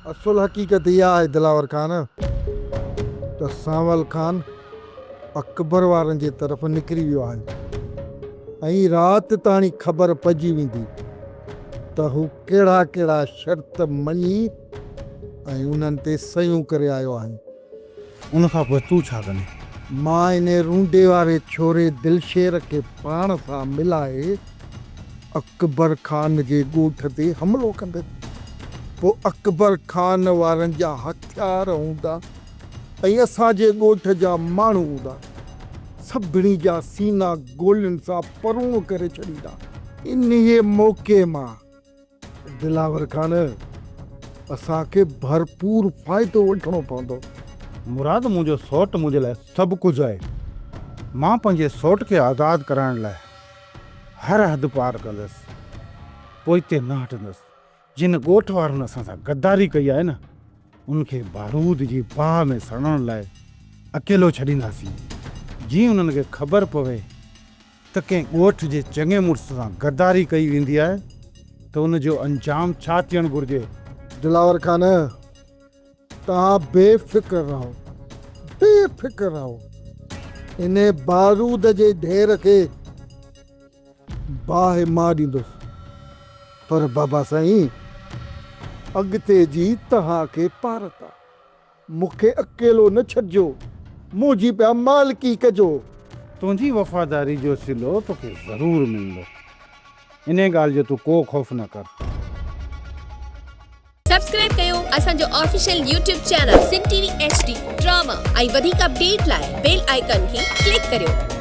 असुल हकीकत इहा आहे दिलावर खान त सांवल खान अकबर वारनि जे तरफ़ निकिरी वियो आहे ऐं राति ताणी ख़बर पइजी वेंदी त हू कहिड़ा कहिड़ा शर्त मञी ऐं उन्हनि ते सयूं करे आयो आहे। उन खां पोइ तूं छा कंदे? मां इन रूंडे वारे छोरे दिलशेर खे पाण सां मिलाए अकबर खान जे ॻोठ ते हमिलो कंदुसि। पोइ अकबर खान वारनि जा हथियार हूंदा ऐं असांजे ॻोठ जा माण्हू हूंदा, सभिनी जा सीना गोलियुनि सां परूं करे छॾींदा। इन्हीअ मौक़े मां दिलावर खान असांखे भरपूर फ़ाइदो वठणो पवंदो। मुराद, मुंहिंजो सौटु मुंहिंजे लाइ सभु कुझु आहे। मां पंहिंजे सौट खे आज़ादु कराइण लाइ हर हद पार कंदुसि, पोइ हिते न हटंदुसि। जिन ॻोठ वारनि असां सां गद्दारी कई आहे न, उनखे बारूद जी बाह में सड़ण लाइ अकेलो छॾींदासीं। जीअं उन्हनि खे ख़बर पवे त कंहिं ॻोठ जे चङे मुड़ुस सां गद्दारी कई वेंदी आहे त उनजो अंजाम छा थियणु घुरिजे। दिलावर खान, तव्हां बेफ़िक्र रहो, बेफ़िक्र रहो। इन बारूद जे ढेर खे बाहि मां ॾींदुसि, पर बाबा साईं अॻिते जी तव्हांखे पारत आहे। मूंखे अकेलो न छॾिजो, मुंहिंजी पिया मालिकी कजो। तुंहिंजी वफ़ादारी जो सिलो तोखे ज़रूरु मिलंदो, इन ॻाल्हि जो तूं को ख़ौफ़ न कर। सब्सक्राइब कयो असांजो official YouTube channel Sindh TV HD drama ऐं वधीक अपडेट लाइ बेल आइकन खे क्लिक करियो।